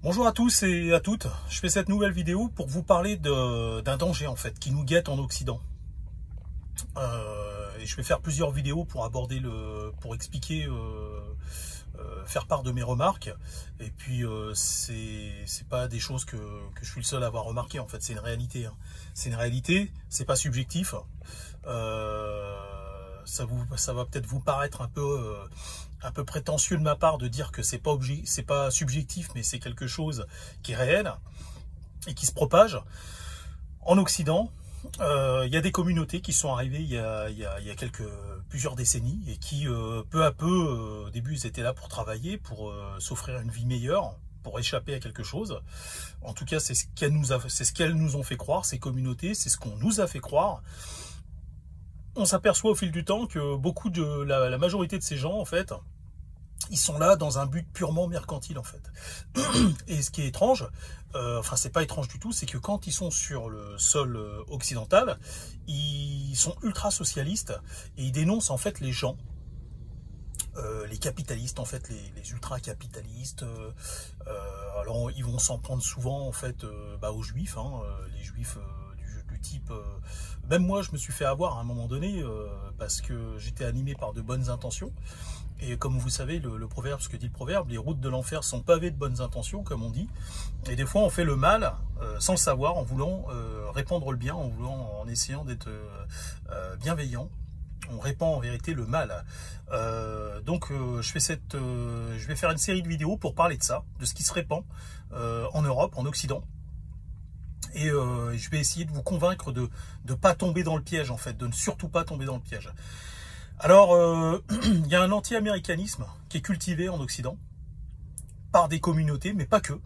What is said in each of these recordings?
Bonjour à tous et à toutes, je fais cette nouvelle vidéo pour vous parler d'un danger en fait qui nous guette en Occident. Et je vais faire plusieurs vidéos pour aborder pour expliquer, faire part de mes remarques. Et puis c'est pas des choses que je suis le seul à avoir remarqué en fait, c'est une réalité. Hein. C'est une réalité, c'est pas subjectif. Ça va peut-être vous paraître un peu prétentieux de ma part de dire que c'est pas subjectif, mais c'est quelque chose qui est réel et qui se propage. En Occident, il y a des communautés qui sont arrivées il y a plusieurs décennies et qui, peu à peu, au début, ils étaient là pour travailler, pour s'offrir une vie meilleure, pour échapper à quelque chose. En tout cas, c'est ce qu'elles nous ont fait croire, ces communautés, c'est ce qu'on nous a fait croire. On s'aperçoit au fil du temps que beaucoup de la majorité de ces gens, en fait, ils sont là dans un but purement mercantile, en fait. Et ce qui est étrange, enfin c'est pas étrange du tout, c'est que quand ils sont sur le sol occidental, ils sont ultra socialistes et ils dénoncent en fait les gens, les capitalistes, en fait, les ultra capitalistes. Alors ils vont s'en prendre souvent en fait aux juifs, hein, les juifs du type. Même moi, je me suis fait avoir à un moment donné parce que j'étais animé par de bonnes intentions. Et comme vous savez, le proverbe, ce que dit le proverbe, les routes de l'enfer sont pavées de bonnes intentions, comme on dit. Et des fois, on fait le mal sans le savoir, en voulant répandre le bien, en essayant d'être bienveillant. On répand en vérité le mal. Donc, je vais faire une série de vidéos pour parler de ça, de ce qui se répand en Europe, en Occident. Et je vais essayer de vous convaincre de ne pas tomber dans le piège, en fait, de ne surtout pas tomber dans le piège. Alors, il y a un anti-américanisme qui est cultivé en Occident par des communautés, mais pas que.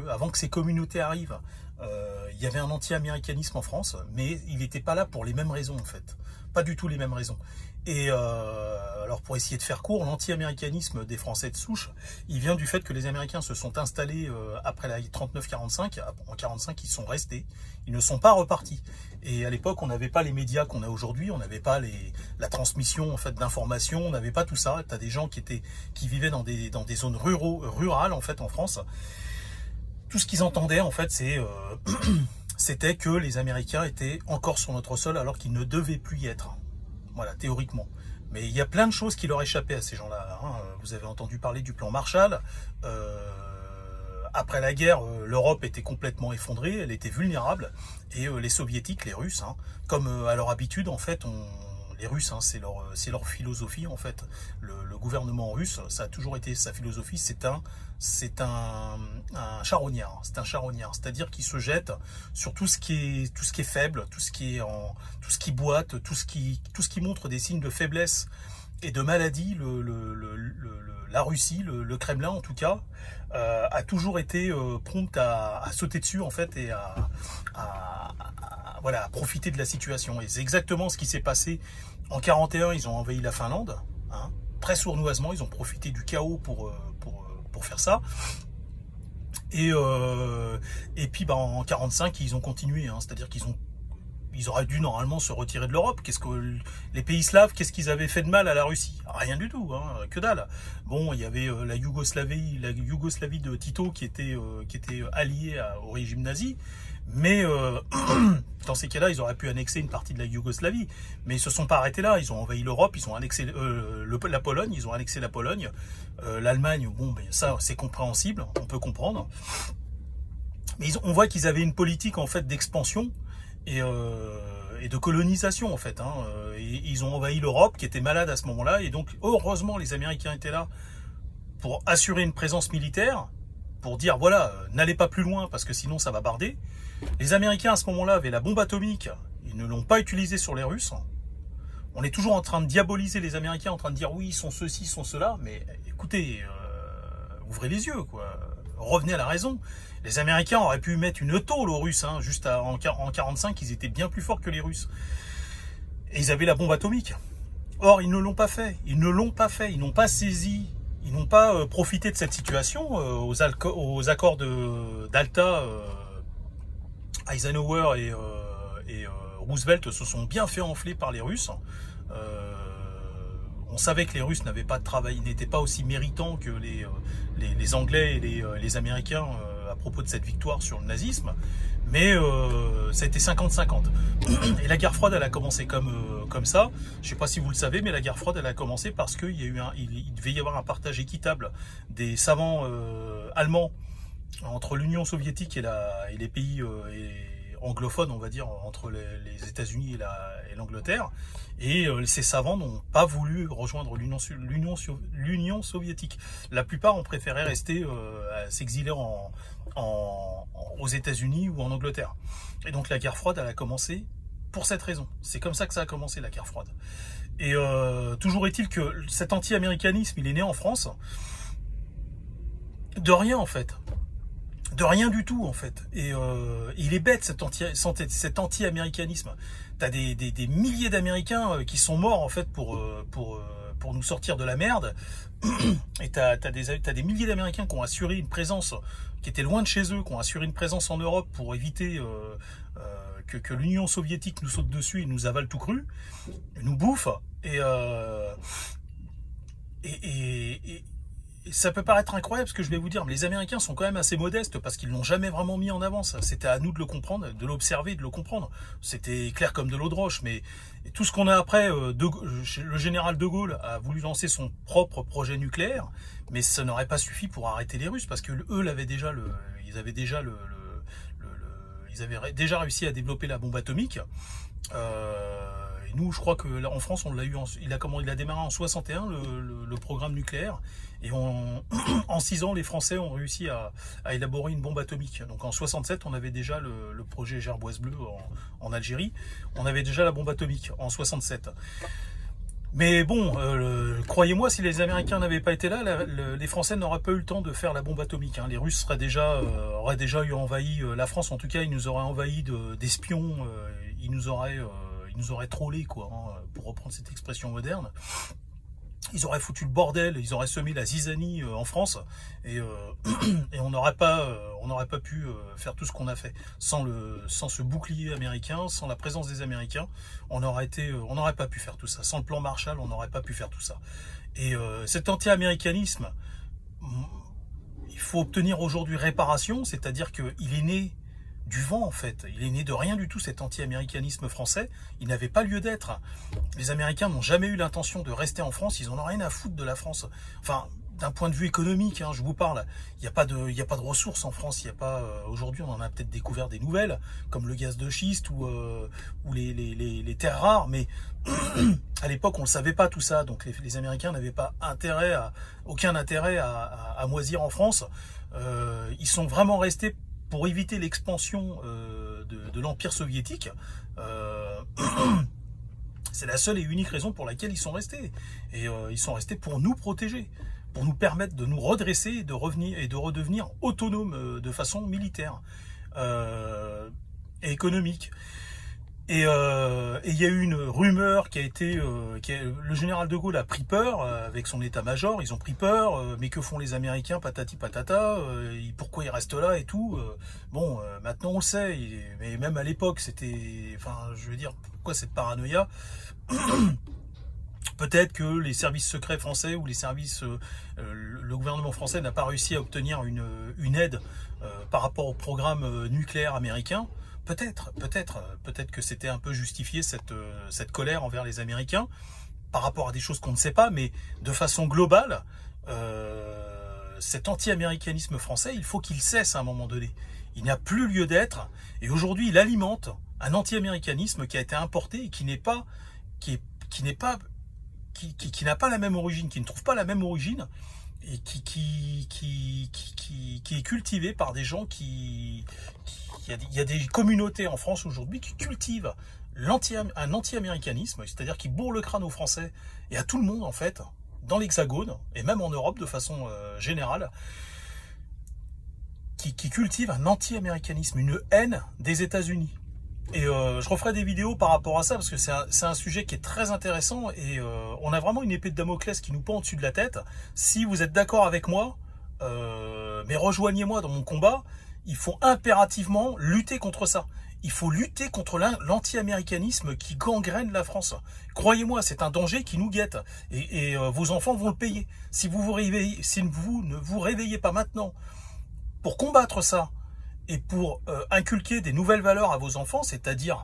Avant que ces communautés arrivent, il y avait un anti-américanisme en France, mais il n'était pas là pour les mêmes raisons, en fait. Pas du tout les mêmes raisons. Et alors, pour essayer de faire court, l'anti-américanisme des Français de souche, il vient du fait que les Américains se sont installés après la 39-45. En 45, ils sont restés. Ils ne sont pas repartis. Et à l'époque, on n'avait pas les médias qu'on a aujourd'hui. On n'avait pas la transmission en fait d'informations. On n'avait pas tout ça. Tu as des gens qui vivaient dans des zones rurales en fait en France. Tout ce qu'ils entendaient en fait, c'était que les Américains étaient encore sur notre sol alors qu'ils ne devaient plus y être. Voilà, théoriquement. Mais il y a plein de choses qui leur échappaient à ces gens-là. Hein. Vous avez entendu parler du plan Marshall. Après la guerre, l'Europe était complètement effondrée, elle était vulnérable. Et les Soviétiques, les Russes, hein, comme à leur habitude, en fait, les Russes, hein, c'est leur philosophie, en fait. Le gouvernement russe, ça a toujours été sa philosophie, c'est un charognard. C'est un charognard, c'est-à-dire qu'il se jette sur tout ce qui est faible, tout ce qui boite, tout ce qui montre des signes de faiblesse et de maladie. La Russie, le Kremlin en tout cas, a toujours été prompte à sauter dessus en fait et voilà, à profiter de la situation. Et c'est exactement ce qui s'est passé en 41. Ils ont envahi la Finlande, hein, très sournoisement. Ils ont profité du chaos pour faire ça. Et puis en 45, ils ont continué, hein, c'est-à-dire ils auraient dû normalement se retirer de l'Europe. Qu'est-ce que les pays slaves, qu'est-ce qu'ils avaient fait de mal à la Russie? Rien du tout, hein, que dalle. Bon, il y avait la Yougoslavie de Tito qui était alliée au régime nazi, mais dans ces cas-là, ils auraient pu annexer une partie de la Yougoslavie, mais ils se sont pas arrêtés là. Ils ont envahi l'Europe, ils ont annexé la Pologne, ils ont annexé la Pologne, l'Allemagne. Bon, ben ça, c'est compréhensible, on peut comprendre. Mais on voit qu'ils avaient une politique en fait d'expansion et de colonisation en fait. Hein. Et ils ont envahi l'Europe qui était malade à ce moment-là. Et donc heureusement les Américains étaient là pour assurer une présence militaire, pour dire voilà, n'allez pas plus loin parce que sinon ça va barder. Les Américains à ce moment-là avaient la bombe atomique, ils ne l'ont pas utilisée sur les Russes. On est toujours en train de diaboliser les Américains, en train de dire oui, ils sont ceci, ils sont cela, mais écoutez, ouvrez les yeux, quoi. Revenez à la raison. Les Américains auraient pu mettre une tôle aux Russes, hein, juste en 45, ils étaient bien plus forts que les Russes. Et ils avaient la bombe atomique. Or, ils ne l'ont pas fait. Ils ne l'ont pas fait. Ils n'ont pas saisi. Ils n'ont pas profité de cette situation. Aux accords d'Alta, Eisenhower et Roosevelt se sont bien fait enfler par les Russes. On savait que les Russes n'avaient pas de travail, n'étaient pas aussi méritants que les Anglais et les Américains à propos de cette victoire sur le nazisme, mais ça a été 50-50. Et la guerre froide, elle a commencé comme ça. Je ne sais pas si vous le savez, mais la guerre froide, elle a commencé parce qu'il il devait y avoir un partage équitable des savants allemands entre l'Union soviétique et les pays anglophones, on va dire, entre les États-Unis et l'Angleterre. Et ces savants n'ont pas voulu rejoindre l'Union soviétique. La plupart ont préféré rester s'exiler aux États-Unis ou en Angleterre. Et donc la guerre froide, elle a commencé pour cette raison. C'est comme ça que ça a commencé, la guerre froide. Et toujours est-il que cet anti-américanisme, il est né en France de rien, en fait. De rien du tout, en fait. Et il est bête, cet anti-américanisme. T'as des milliers d'Américains qui sont morts, en fait, pour nous sortir de la merde. Et t'as des milliers d'Américains qui ont assuré une présence, qui étaient loin de chez eux, qui ont assuré une présence en Europe pour éviter que l'Union soviétique nous saute dessus et nous avale tout cru, nous bouffe. Et ça peut paraître incroyable ce que je vais vous dire, mais les Américains sont quand même assez modestes parce qu'ils l'ont jamais vraiment mis en avant. C'était à nous de le comprendre, de l'observer, de le comprendre. C'était clair comme de l'eau de roche, mais tout ce qu'on a après, le général de Gaulle a voulu lancer son propre projet nucléaire, mais ça n'aurait pas suffi pour arrêter les Russes parce que eux ils avaient déjà réussi à développer la bombe atomique. Nous, je crois que là, en France, on l'a eu, il a démarré en 61 le programme nucléaire, et en 6 ans, les Français ont réussi à élaborer une bombe atomique. Donc en 67, on avait déjà le projet Gerboise Bleue en Algérie, on avait déjà la bombe atomique en 67. Mais bon, croyez-moi, si les Américains n'avaient pas été là, les Français n'auraient pas eu le temps de faire la bombe atomique. Les Russes auraient déjà eu envahi la France, en tout cas, ils nous auraient envahi d'espions, ils nous auraient trollé, quoi, pour reprendre cette expression moderne. Ils auraient foutu le bordel, ils auraient semé la zizanie en France, et on n'aurait pas pu faire tout ce qu'on a fait. Sans ce bouclier américain, sans la présence des Américains, on n'aurait pas pu faire tout ça. Sans le plan Marshall, on n'aurait pas pu faire tout ça. Et cet anti-américanisme, il faut obtenir aujourd'hui réparation, c'est-à-dire qu'il est né du vent, en fait. Il est né de rien du tout, cet anti-américanisme français. Il n'avait pas lieu d'être. Les Américains n'ont jamais eu l'intention de rester en France. Ils en ont rien à foutre de la France. Enfin, d'un point de vue économique, je vous parle. Il n'y a pas de ressources en France. Il y a pas. Aujourd'hui, on en a peut-être découvert des nouvelles, comme le gaz de schiste ou les terres rares. Mais à l'époque, on ne le savait pas tout ça. Donc, les Américains n'avaient pas aucun intérêt à moisir en France. Ils sont vraiment restés pour éviter l'expansion de l'Empire soviétique. C'est la seule et unique raison pour laquelle ils sont restés. Et ils sont restés pour nous protéger, pour nous permettre de nous redresser et de redevenir autonomes de façon militaire et économique. Et il y a eu une rumeur qui a été... le général de Gaulle a pris peur avec son état-major, ils ont pris peur, mais que font les Américains, patati patata, pourquoi ils restent là et tout. Bon, maintenant on le sait, mais même à l'époque, c'était... Enfin, je veux dire, pourquoi cette paranoïa? Peut-être que les services secrets français ou les services... le gouvernement français n'a pas réussi à obtenir une aide par rapport au programme nucléaire américain. Peut-être que c'était un peu justifié cette colère envers les Américains par rapport à des choses qu'on ne sait pas, mais de façon globale, cet anti-américanisme français, il faut qu'il cesse à un moment donné. Il n'a plus lieu d'être, et aujourd'hui il alimente un anti-américanisme qui a été importé et qui n'a pas la même origine, qui ne trouve pas la même origine, et qui est cultivé par des gens il y a des communautés en France aujourd'hui qui cultivent un anti-américanisme, c'est-à-dire qui bourrent le crâne aux Français et à tout le monde, en fait, dans l'Hexagone, et même en Europe de façon générale, qui cultivent un anti-américanisme, une haine des États-Unis. Et je referai des vidéos par rapport à ça, parce que c'est un sujet qui est très intéressant, et on a vraiment une épée de Damoclès qui nous pend au-dessus de la tête. Si vous êtes d'accord avec moi, mais rejoignez-moi dans mon combat. Il faut impérativement lutter contre ça. Il faut lutter contre l'anti-américanisme qui gangrène la France. Croyez-moi, c'est un danger qui nous guette. Et vos enfants vont le payer. Si vous ne vous réveillez pas maintenant pour combattre ça et pour inculquer des nouvelles valeurs à vos enfants, c'est-à-dire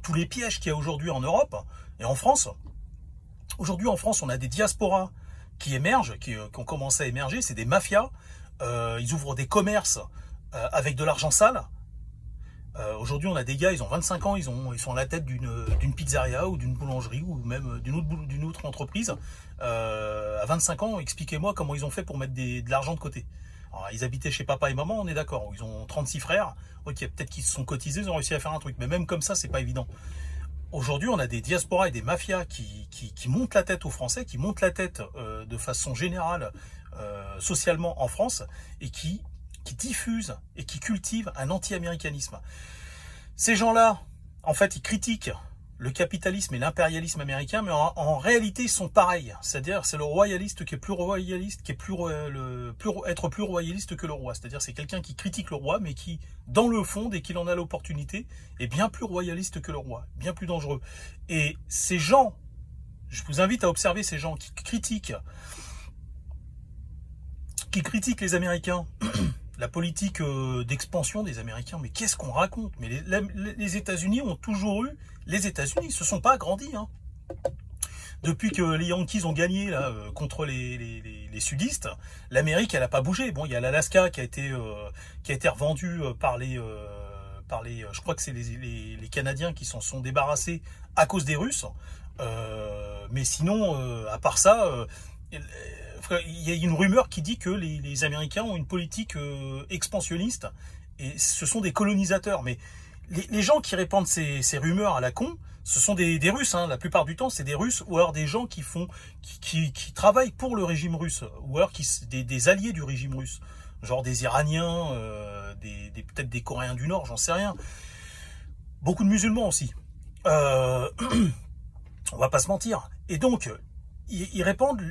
tous les pièges qu'il y a aujourd'hui en Europe et en France. Aujourd'hui en France, on a des diasporas qui émergent, qui ont commencé à émerger, c'est des mafias. Ils ouvrent des commerces avec de l'argent sale. Aujourd'hui, on a des gars, ils ont 25 ans, ils sont à la tête d'une pizzeria ou d'une boulangerie ou même d'une autre entreprise. À 25 ans, expliquez-moi comment ils ont fait pour mettre de l'argent de côté. Alors, ils habitaient chez papa et maman, on est d'accord. Ils ont 36 frères. Ok, peut-être qu'ils se sont cotisés, ils ont réussi à faire un truc. Mais même comme ça, c'est pas évident. Aujourd'hui, on a des diasporas et des mafias qui montent la tête aux Français, qui montent la tête de façon générale, socialement en France, et qui diffusent et qui cultivent un anti-américanisme. Ces gens-là, en fait, ils critiquent le capitalisme et l'impérialisme américain, mais en réalité, ils sont pareils. C'est-à-dire, c'est le royaliste qui est plus royaliste, qui est être plus royaliste que le roi. C'est-à-dire, c'est quelqu'un qui critique le roi, mais qui, dans le fond, dès qu'il en a l'opportunité, est bien plus royaliste que le roi, bien plus dangereux. Et ces gens, je vous invite à observer ces gens qui critiquent les Américains, la politique d'expansion des Américains. Mais qu'est-ce qu'on raconte? Mais les États-Unis ont toujours eu... Les États-Unis ne se sont pas agrandis. Hein. Depuis que les Yankees ont gagné là, contre les sudistes, l'Amérique, elle n'a pas bougé. Bon, il y a l'Alaska qui a été revendu par les... je crois que c'est les Canadiens qui s'en sont débarrassés à cause des Russes. Mais sinon, à part ça... il y a une rumeur qui dit que les Américains ont une politique expansionniste et ce sont des colonisateurs. Mais les gens qui répandent ces rumeurs à la con, ce sont des Russes. Hein. La plupart du temps, c'est des Russes ou alors des gens qui travaillent pour le régime russe ou alors des alliés du régime russe. Genre des Iraniens, peut-être des Coréens du Nord, j'en sais rien. Beaucoup de musulmans aussi. On va pas se mentir. Et donc, ils répandent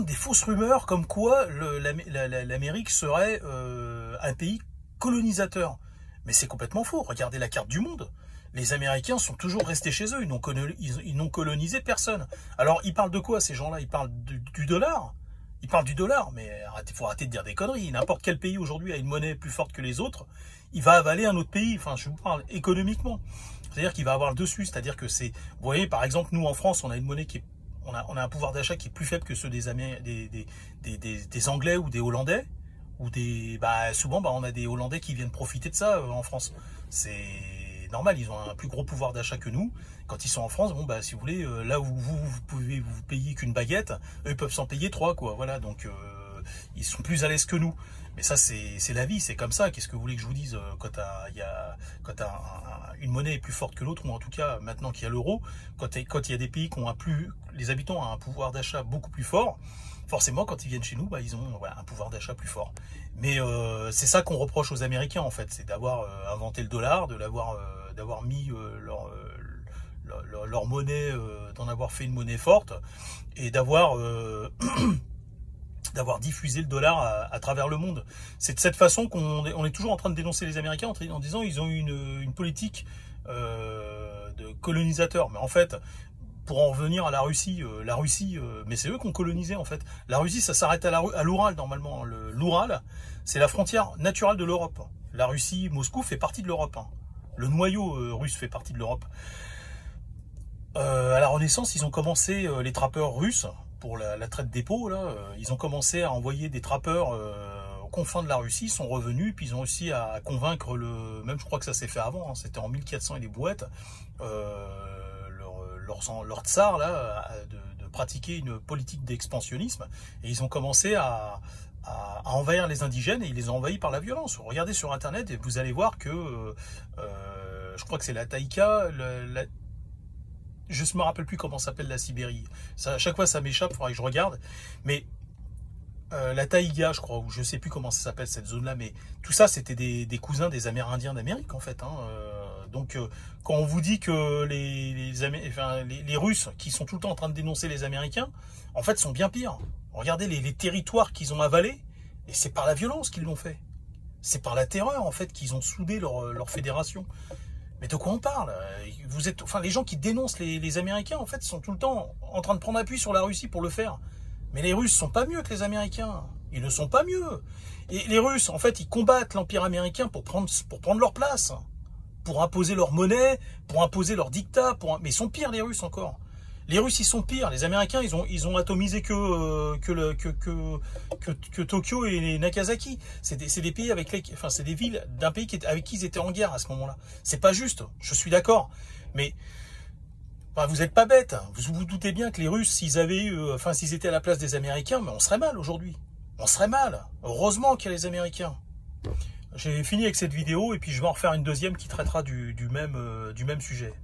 des fausses rumeurs comme quoi l'Amérique serait un pays colonisateur. Mais c'est complètement faux. Regardez la carte du monde. Les Américains sont toujours restés chez eux. Ils n'ont colonisé personne. Alors, ils parlent de quoi, ces gens-là? Ils parlent du dollar. Ils parlent du dollar. Mais il faut arrêter de dire des conneries. N'importe quel pays aujourd'hui a une monnaie plus forte que les autres. Il va avaler un autre pays. Enfin, je vous parle économiquement. C'est-à-dire qu'il va avoir le dessus. C'est-à-dire que c'est... Vous voyez, par exemple, nous, en France, on a une monnaie qui est... On a un pouvoir d'achat qui est plus faible que ceux des Anglais ou des Hollandais. Ou souvent, on a des Hollandais qui viennent profiter de ça en France. C'est normal, ils ont un plus gros pouvoir d'achat que nous. Quand ils sont en France, si vous voulez, là où vous pouvez vous payer qu'une baguette, eux ils peuvent s'en payer 3, quoi. Voilà, donc ils sont plus à l'aise que nous. Mais ça, c'est la vie, c'est comme ça. Qu'est-ce que vous voulez que je vous dise quand une monnaie est plus forte que l'autre, ou en tout cas maintenant qu'il y a l'euro, quand il y a des pays qui ont les habitants ont un pouvoir d'achat beaucoup plus fort. Forcément, quand ils viennent chez nous, ils ont un pouvoir d'achat plus fort. Mais c'est ça qu'on reproche aux Américains, en fait, c'est d'avoir inventé le dollar, d'avoir mis leur monnaie, d'en avoir fait une monnaie forte, et d'avoir diffusé le dollar à travers le monde. C'est de cette façon qu'on est toujours en train de dénoncer les Américains en disant qu'ils ont une politique de colonisateur. Mais en fait... Pour en revenir à la Russie, mais c'est eux qui ont colonisé en fait. La Russie, ça s'arrête à l'Oural normalement. L'Oural, c'est la frontière naturelle de l'Europe. La Russie, Moscou fait partie de l'Europe. Hein. Le noyau russe fait partie de l'Europe. À la Renaissance, ils ont commencé, les trappeurs russes, pour la traite des peaux, là, ils ont commencé à envoyer des trappeurs aux confins de la Russie, ils sont revenus, puis ils ont réussi à convaincre même je crois que ça s'est fait avant, hein, c'était en 1400 et les bouettes, leur tsar là, de pratiquer une politique d'expansionnisme, et ils ont commencé à envahir les indigènes, et ils les ont envahis par la violence. Regardez sur internet et vous allez voir que je crois que c'est la taïka, je ne me rappelle plus comment s'appelle la Sibérie, ça, à chaque fois ça m'échappe, il faudrait que je regarde, mais la taïga je crois, ou je sais plus comment ça s'appelle cette zone là, mais tout ça c'était des cousins des Amérindiens d'Amérique en fait, hein. Donc, quand on vous dit que les Russes, qui sont tout le temps en train de dénoncer les Américains, en fait, sont bien pires. Regardez les territoires qu'ils ont avalés, et c'est par la violence qu'ils l'ont fait. C'est par la terreur, en fait, qu'ils ont soudé leur fédération. Mais de quoi on parle? Les gens qui dénoncent les Américains, en fait, sont tout le temps en train de prendre appui sur la Russie pour le faire. Mais les Russes sont pas mieux que les Américains. Ils ne sont pas mieux. Et les Russes, en fait, ils combattent l'Empire américain pour prendre leur place, pour imposer leur monnaie, pour imposer leur dictat, mais ils sont pires, les Russes, encore. Les Russes, ils sont pires. Les Américains, ils ont atomisé que Tokyo et Nagasaki. C'est des pays c'est des villes d'un pays avec qui ils étaient en guerre à ce moment-là. C'est pas juste. Je suis d'accord. Mais, enfin, vous êtes pas bêtes. Vous vous doutez bien que les Russes, s'ils étaient à la place des Américains, mais on serait mal aujourd'hui. On serait mal. Heureusement qu'il y a les Américains. J'ai fini avec cette vidéo et puis je vais en refaire une deuxième qui traitera du même sujet.